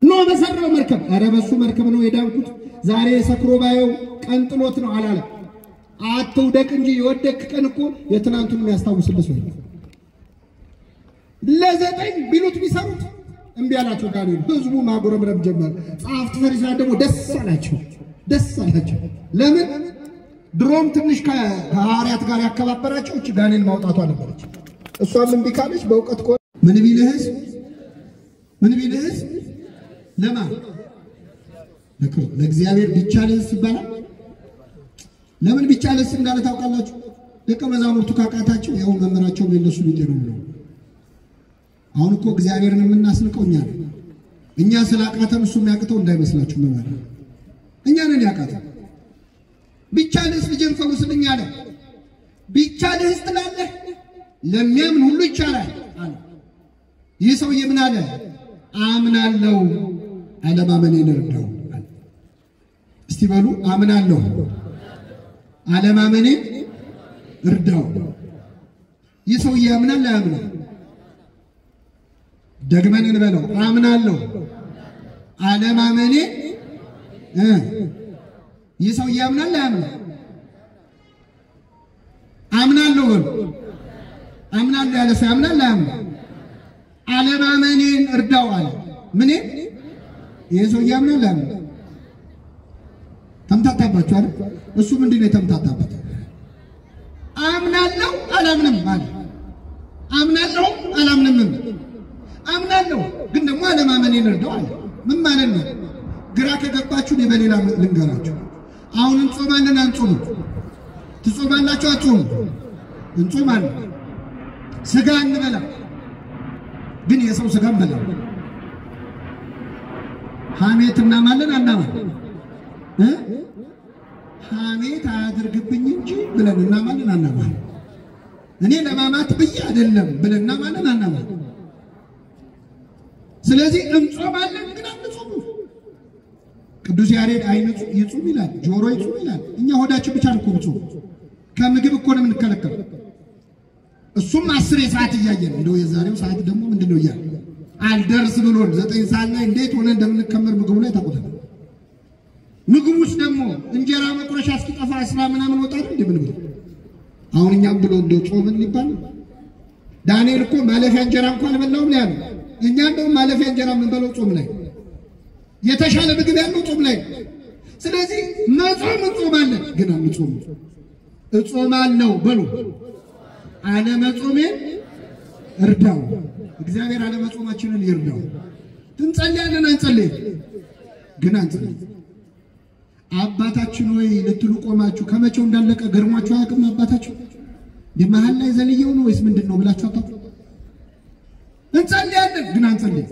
ኖ በሰራው መርከብ አረበሱ መርከብ ነው የዳንኩት ዛሬ ሰክሮ ባየው ቀንጥሎት ነው አላለ አትውደቅ እንጂ የወደቅ ቀን እኮ የትናንቱን የሚያስታውስልሽ ነው ለዘጠኝ ቢሉት ቢሰሩት እንቢ ያላቸው ጋር ህዝቡ ማጎረምረም ጀመረ ጻፍት ፈሪሳውያን ደግሞ ደስ አላቸው ለምን ድሮም ትንሽ ከሐዋርያት ጋር ያከባበራቸው እቺ ጋኔን ማውጣቷ ነበረች እሷም እንቢ ካለች በእውቀት ኮ ምን ቢልህስ ለማ ለእግዚአብሔር ቢቻለስ ይባላል ለምን ቢቻለስ እንዳለ ታውቃላችሁ ደቀ መዛሙርቱ ካቃታቸው ያው መመራቸው ለነሱ ቢጤሩ ነው አሁን እኮ እግዚአብሔርን የምናስልቀው እኛ ስላቃተን እሱ የሚያቅተው እንዳይመስላችሁ መማር እኛ ነን ያቃተን ቢቻለስ ልጅን ፈውስልኝ አለ ቢቻለስ ትላለህ ለሚያምን ሁሉ ይቻላል አለ ይህ ሰውዬ ምን አለ አምናለሁ አለማመኔን እርዳው አለ እስቲ በሉ አምናለሁ አለማመኔን እርዳው ይህ ሰውዬ ያምናል አያምንም ደግመን እንበለው አምናለሁ አለማመኔን ይህ ሰውዬ ያምናል አያምንም አምናለሁ በሉ አምናለሁ ያለ ሰው ያምናል አያምንም አለማመኔን እርዳው አለ ምን ይሄ ሰው ያምናል አያምንም ተምታታባችሁ አይደል እሱ ምንድነው የተምታታበት አምናለሁ አላምንም አለ አምናለሁ አላምንም አምናለሁ ግን ደግሞ አለማመኔን እርዳው አለ ምን ማለት ነው ግራ ከገባችሁ በሌላ ልንገራችሁ አሁን እንጾማለን አንጾም ትጾማላችሁ አትጾም እንጾማለን ስጋ እንበላ ግን የሰው ስጋ እንበላ ሐሜት እናማለን አናማለን ሐሜት አያድርግብኝ እንጂ ብለን እናማለን አናማለን እኔ ለማማት ብዬ አይደለም ብለን እናማለን አናማለን ስለዚህ እንጾማለን ግን አንጾም ቅዱስ ያሬድ አይኑ ይጾም ይላል ጆሮ ይጾም ይላል እኛ ሆዳችን ብቻ ነው ጾም ከምግብ እኮ ነው የምንከለከለው እሱም 10 ሰዓት እያየን እንደው የዛሬው ሰዓት ደግሞ ምንድነው ይያል አልደርስ ብሎን 9 ሰዓት ላይ እንዴት ሆነ እንደምንከመር ምግቡ ላይ ታቆታል ምግቡስ ደግሞ እንጀራ መቁረሻ እስኪጠፋ 10 ምናምን ወጣት እንደምን አሁን እኛም ብሎ እንደው ጾምን ሊባል ዳንኤል እኮ ማለፊያ እንጀራ እንኳን በላው ነው ያለው እኛ እንደው ማለፊያ እንጀራ ምን በለው ጾም ላይ የተሻለ ምግብ ያለው ጾም ላይ ስለዚህ መጾም እንጾማለን ግን አንጾም እጾማለሁ በሉ አለ መጾሜን እርዳው እግዚአብሔር አለ መጾማችንን ይርዳው እንጸልያለን አንጸልይ ግን አንጸልይ አባታችን ሆይ ልትሉ ቆማችሁ ከመቼው እንዳለቀ ገርሟችሁ አያውቅም አባታችሁ በመሃል ላይ ዘልየው ነው ወይስ ምንድነው ብላችሁ አጣጡ እንጸልያለን ግን አንጸልይ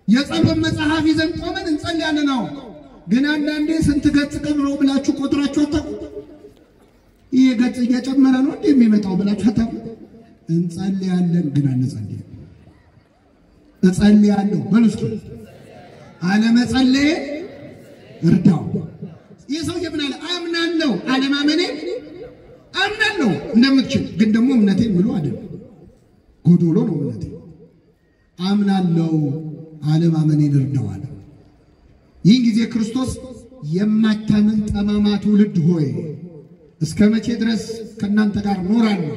የጸሎት መጽሐፍ ይዘን ቆመን እንጸልያለን ነው ግን አንዳንዴ ስንት ገጽ ቀብረው ብላችሁ ቆጥራችሁ አጣጡ ይሄ ገጽ እየጨመረ ነው እንደሚመጣው ብላችሁ አጣጡ እንጸልያለን ግን አንጸልይ እጸልያለሁ በሉስኪ አለ መጸለይ እርዳው ይሰው ይብናል አምናለሁ አለማመኔ አምናለሁ እንደምትችል ግን ደግሞ እምነቴ ምሉ አይደል ጎዶሎ ነው እምነቴ አምናለሁ አለማመኔን እርዳው አለ ይህን ጊዜ ክርስቶስ የማታምን ጠማማ ትውልድ ሆይ እስከ መቼ ድረስ ከናንተ ጋር ኖራለሁ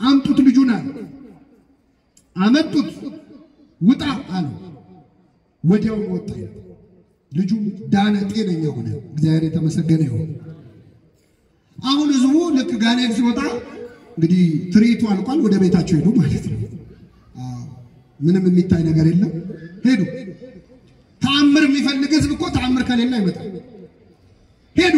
አምጡት ልጁን አለ አመጡት ውጣ አለ ወዲያው ወጣ ልጁ ዳነ ጤነኛ ሆነ እግዚአብሔር የተመሰገነ ይሁን አሁን ህዝቡ ልክ ጋኔን ሲወጣ እንግዲህ ትሪቱ አልቋል ወደ ቤታቸው ሄዱ ማለት ነው ምንም የሚታይ ነገር የለም ሄዱ ተአምር የሚፈልግ ህዝብ እኮ ተአምር ከሌለ አይመጣም ሄዱ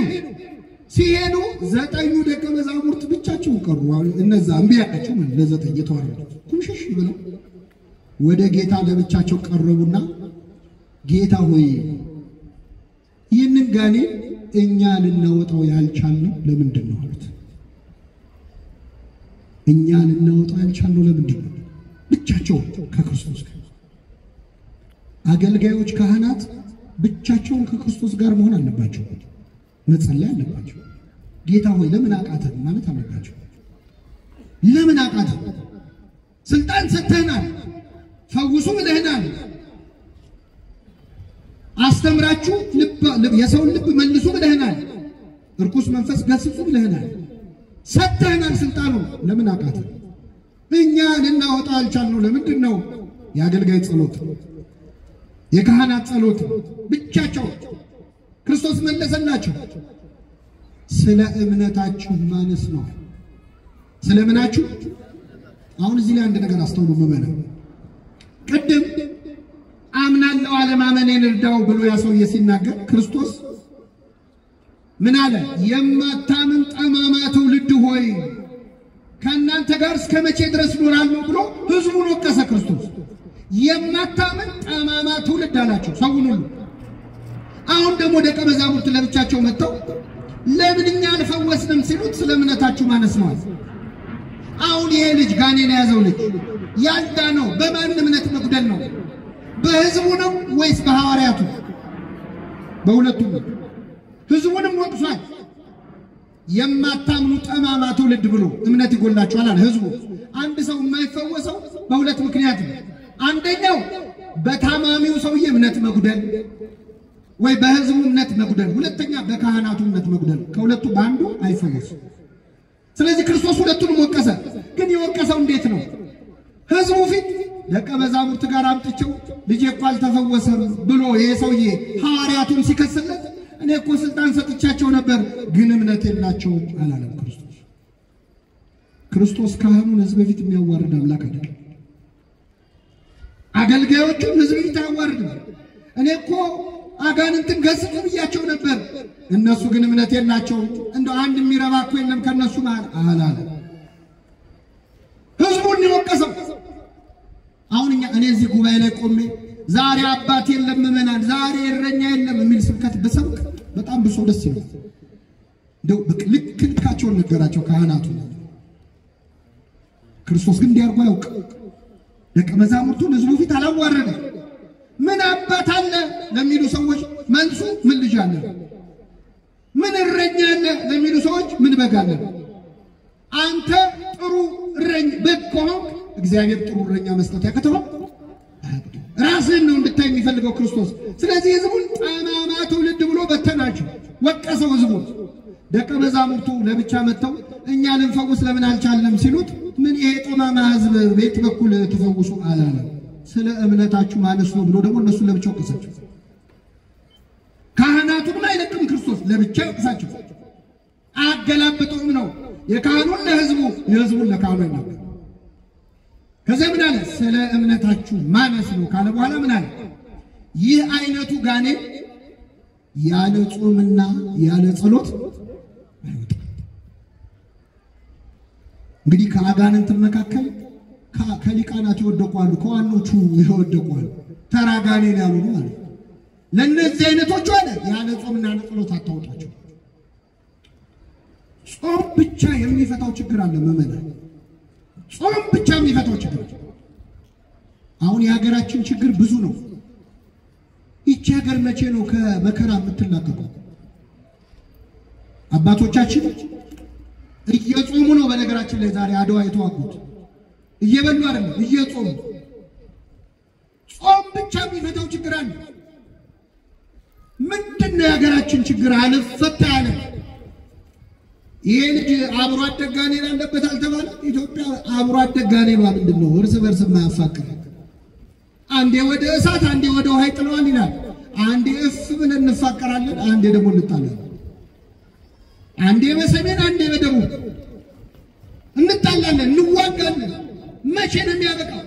ሲሄዱ 9 ደቀ መዛሙርት ብቻቸውን ቀሩ እነዛ እንቢ ያላቸው ማለት ለዘጠኝ የተዋረዱ ኩምሽሽ ብለው ወደ ጌታ ለብቻቸው ቀረቡና ጌታ ሆይ ይህንን ጋኔን እኛ ልናወጣው ያልቻልነው ለምንድን ነው አሉት እኛ ልናወጣው ያልቻልነው ለምንድን ነው ብቻቸው ከክርስቶስ ጋር አገልጋዮች ካህናት ብቻቸውን ከክርስቶስ ጋር መሆን አለባቸው መጸለይ አለባቸው ጌታ ሆይ ለምን አቃተን ማለት አለባቸው ለምን አቃተን ስልጣን ሰጥተናል ፈውሱ ብለህናል አስተምራችሁ የሰውን ልብ መልሱ ብለህናል። እርኩስ መንፈስ ገስጹ ብለህናል። ሰጥተህናል ስልጣኑ። ለምን አቃተ? እኛ ልናወጣ አልቻልነው። ለምንድን ነው? የአገልጋይ ጸሎት፣ የካህናት ጸሎት ብቻቸው። ክርስቶስ መለሰላቸው፣ ስለ እምነታችሁ ማነስ ነው። ስለ ምናችሁ? አሁን እዚህ ላይ አንድ ነገር አስተውሉ ምዕመናን። ቅድም አምናለሁ አለማመኔን እርዳው ብሎ ያ ሰውዬ ሲናገር ክርስቶስ ምን አለ? የማታምን ጠማማ ትውልድ ሆይ ከእናንተ ጋር እስከ መቼ ድረስ እኖራለሁ ብሎ ሕዝቡን ወቀሰ ክርስቶስ። የማታምን ጠማማ ትውልድ አላቸው ሰውን ሁሉ። አሁን ደግሞ ደቀ መዛሙርት ለብቻቸው መጥተው ለምን እኛ አልፈወስንም ሲሉት ስለ እምነታችሁ ማነስ ነው። አሁን ይሄ ልጅ ጋኔን የያዘው ልጅ ያልዳነው በማን እምነት መጉደል ነው? በሕዝቡ ነው ወይስ በሐዋርያቱ? በሁለቱም። ሕዝቡንም ወቅሷል። የማታምኑ ጠማማ ትውልድ ብሎ እምነት ይጎላችኋል አለ ሕዝቡ። አንድ ሰው የማይፈወሰው በሁለት ምክንያት ነው። አንደኛው በታማሚው ሰውዬ እምነት መጉደል ወይ በሕዝቡ እምነት መጉደል፣ ሁለተኛ በካህናቱ እምነት መጉደል። ከሁለቱ በአንዱ አይፈወስም። ስለዚህ ክርስቶስ ሁለቱንም ወቀሰ። ግን የወቀሰው እንዴት ነው? ሕዝቡ ፊት ደቀ መዛሙርት ጋር አምጥቸው ልጄ እኮ አልተፈወሰም ብሎ ይሄ ሰውዬ ሐዋርያቱን ሲከስለት እኔ እኮ ስልጣን ሰጥቻቸው ነበር ግን እምነት የላቸውም አላለም ክርስቶስ። ክርስቶስ ካህኑን ሕዝብ ፊት የሚያዋርድ አምላክ አይደለም። አገልጋዮቹን ሕዝብ ፊት አያዋርድም። እኔ እኮ አጋንንትን ገስጹ ብያቸው ነበር እነሱ ግን እምነት የላቸውም፣ እንደው አንድ የሚረባ እኮ የለም ከነሱ ማለት አላለም። ሕዝቡን የወቀሰው። አሁን እኔ እዚህ ጉባኤ ላይ ቆሜ ዛሬ አባት የለም ምዕመናን፣ ዛሬ እረኛ የለም የሚል ስብከት ብሰብክ በጣም ብሶ ደስ ይላል። እንደው ልክልካቸውን ነገራቸው ካህናቱ። ክርስቶስ ግን እንዲያርጉ ያውቅ። ደቀ መዛሙርቱን ሕዝቡ ፊት አላዋረደ። ምን አባት አለ ለሚሉ ሰዎች መልሱ ምን ልጅ አለ? ምን እረኛ አለ ለሚሉ ሰዎች ምን በግ አለ? አንተ ጥሩ እረኛ በግ ከሆንክ እግዚአብሔር ጥሩ እረኛ መስጠት ያከተዋል? ራስህን ነው እንድታይ የሚፈልገው ክርስቶስ። ስለዚህ ሕዝቡን ጠማማ ትውልድ ብሎ በተናቸው፣ ወቀሰው ሕዝቡን። ደቀ መዛሙርቱ ለብቻ መጥተው እኛ ልንፈውስ ለምን አልቻለም ሲሉት ምን ይሄ ጠማማ ሕዝብ ቤት በኩል ተፈውሱ አላለም። ስለ እምነታችሁ ማነስ ነው ብሎ ደግሞ እነሱን ለብቻ ወቀሳቸው። ካህናቱንም አይለቅም ክርስቶስ፣ ለብቻ ወቀሳቸው። አገላብጠውም ነው የካህኑን ለሕዝቡ የሕዝቡን ለካህኑ ይናገር። ከዚያ ምን አለ? ስለ እምነታችሁ ማነስ ነው ካለ በኋላ ምን አለ? ይህ አይነቱ ጋኔን ያለ ጾምና ያለ ጸሎት አይወጣም። እንግዲህ ከአጋንንት መካከል ከሊቃናት ይወደቋሉ፣ ከዋኖቹ ይወደቋሉ። ተራ ጋኔን ያሉ ነው ማለት ለነዚህ አይነቶቹ አለ ያለ ጾምና ያለ ጸሎት አታውጣቸው። ጾም ብቻ የሚፈታው ችግር አለ መመናል። ጾም ብቻ የሚፈታው ችግር። አሁን የሀገራችን ችግር ብዙ ነው። ይቺ ሀገር መቼ ነው ከመከራ የምትላቀቀው? አባቶቻችን እየጾሙ ነው። በነገራችን ላይ ዛሬ አድዋ የተዋጉት እየበሉ አይደለም፣ እየጾሙ። ጾም ብቻ የሚፈታው ችግር አለ። ምንድነው የሀገራችን ችግር? አልፈታ ያለ ይሄ ልጅ አብሮ አደግ ጋኔን አለበት አልተባለ? ኢትዮጵያ አብሮ አደግ ጋኔኗ ምንድነው? እርስ በርስ የማያፋቅር አንዴ ወደ እሳት አንዴ ወደ ውሃ ይጥለዋል ይላል። አንዴ እፍ ብለን እንፋቀራለን፣ አንዴ ደግሞ እንጣላለን። አንዴ በሰሜን አንዴ በደቡብ እንጣላለን፣ እንዋጋለን። መቼ ነው የሚያበቃው?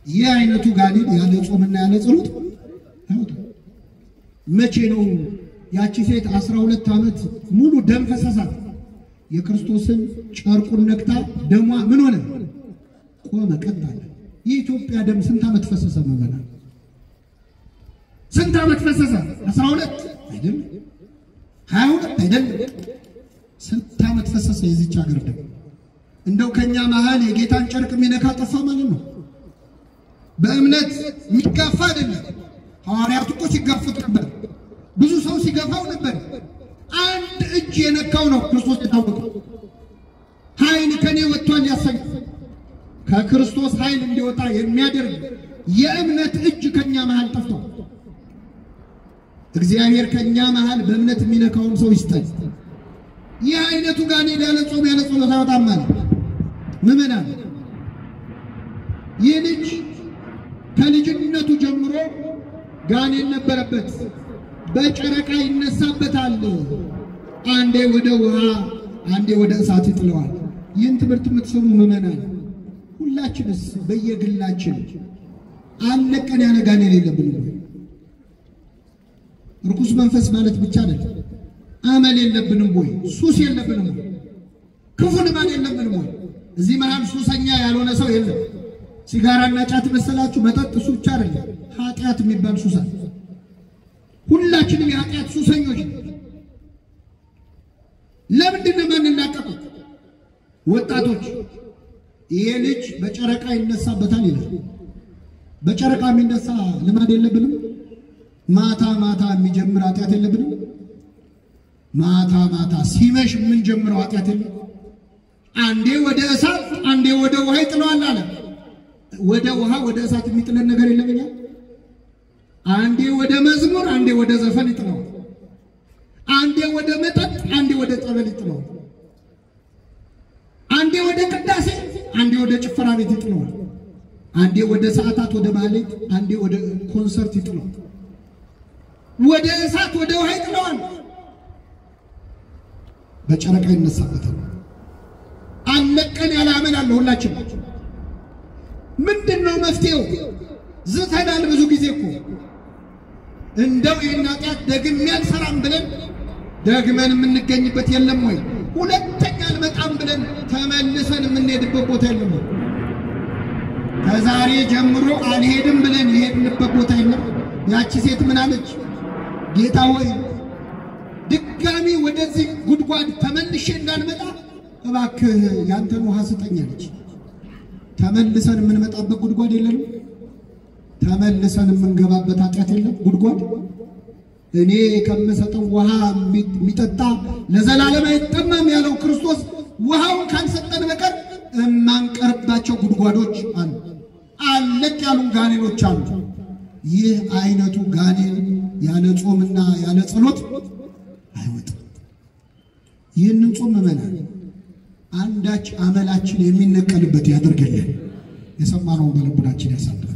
ይህ አይነቱ ጋኔን ያለ ጾምና ያለ ጸሎት አይወጣም። መቼ ነው ያቺ ሴት 12 ዓመት ሙሉ ደም ፈሰሳት? የክርስቶስን ጨርቁን ነክታ ደሟ ምን ሆነ? ቆመ፣ ቀጥ አለ። የኢትዮጵያ ደም ስንት ዓመት ፈሰሰ መመናል? ስንት ዓመት ፈሰሰ? 12 አይደል? 22 አይደል? ስንት ዓመት ፈሰሰ የዚች ሀገር ደም? እንደው ከኛ መሃል የጌታን ጨርቅ የሚነካ ጠፋ ማለት ነው። በእምነት የሚጋፋ አይደለም። ሐዋርያቱ እኮ ሲጋፉት ነበር። ብዙ ሰው ሲገፋው ነበር። አንድ እጅ የነካው ነው ክርስቶስ የታወቀው። ኃይል ከኔ ወጥቷል ያሰኝ ከክርስቶስ ኃይል እንዲወጣ የሚያደርግ የእምነት እጅ ከኛ መሃል ጠፍቷል። እግዚአብሔር ከኛ መሃል በእምነት የሚነካውን ሰው ይስጠን። ይህ አይነቱ ጋኔን ያለ ጾም ያለ ጸሎት አይወጣም ማለት ምዕመናን። ይህ ልጅ ከልጅነቱ ጀምሮ ጋኔን ነበረበት። በጨረቃ ይነሳበታል። አንዴ ወደ ውሃ አንዴ ወደ እሳት ይጥለዋል። ይህን ትምህርት የምትሰሙ ምዕመናን ሁላችንስ በየግላችን አለቀን ያለ ጋኔን የለብንም? ርኩስ መንፈስ ማለት ብቻ አይደለም። አመል የለብንም ወይ? ሱስ የለብንም ወይ? ክፉ ልማድ የለብንም ወይ? እዚህ መሃል ሱሰኛ ያልሆነ ሰው የለም። ሲጋራና ጫት መሰላችሁ? መጠጥ እሱ ብቻ አይደለም፣ ኃጢአት የሚባል ሱስ አለ። ሁላችንም የኃጢአት ሱሰኞች ነን። ለምንድን ነው የማንላቀቀው? ወጣቶች ይሄ ልጅ በጨረቃ ይነሳበታል ይላል። በጨረቃ የሚነሳ ልማድ የለብንም? ማታ ማታ የሚጀምር ኃጢአት የለብንም? ማታ ማታ ሲመሽ የምንጀምረው ኃጢአት የለም? አንዴ ወደ እሳት አንዴ ወደ ውሃ ይጥለዋል አለ። ወደ ውሃ ወደ እሳት የሚጥለን ነገር የለምኛ? አንዴ ወደ መዝሙር አንዴ ወደ ዘፈን ይጥለዋል። አንዴ ወደ መጠጥ አንዴ ወደ ጸበል ይጥለዋል። አንዴ ወደ ቅዳሴ አንዴ ወደ ጭፈራ ቤት ይጥለዋል። አንዴ ወደ ሰዓታት ወደ ማህሌት አንዴ ወደ ኮንሰርት ይጥለዋል። ወደ እሳት ወደ ውሃ ይጥለዋል። በጨረቃ ይነሳበታል። አለቀን ያለ አመል አለ ሁላችን። ምንድነው መፍትሄው? ዝተናል ብዙ ጊዜ እኮ እንደው ይህን ኃጢአት ደግሜ አልሰራም ብለን ደግመን የምንገኝበት የለም ወይ? ሁለተኛ አልመጣም ብለን ተመልሰን የምንሄድበት ቦታ የለም ወይ? ከዛሬ ጀምሮ አልሄድም ብለን የሄድንበት ቦታ የለም? ያቺ ሴት ምን አለች? ጌታ ሆይ ድጋሚ ወደዚህ ጉድጓድ ተመልሼ እንዳልመጣ እባክህ ያንተን ውሃ ስጠኝ አለች። ተመልሰን የምንመጣበት ጉድጓድ የለንም? ተመልሰን የምንገባበት ኃጢአት የለም ጉድጓድ? እኔ ከምሰጠው ውሃ የሚጠጣ ለዘላለም አይጠማም ያለው ክርስቶስ ውሃውን ካልሰጠን በቀር የማንቀርባቸው ጉድጓዶች አሉ። አለቅ ያሉ ጋኔኖች አሉ። ይህ አይነቱ ጋኔን ያለ ጾምና ያለ ጸሎት አይወጣም። ይህንን ጾም መመናል አንዳች አመላችን የሚነቀልበት ያደርገልን። የሰማነውን በልቡናችን ያሳድር።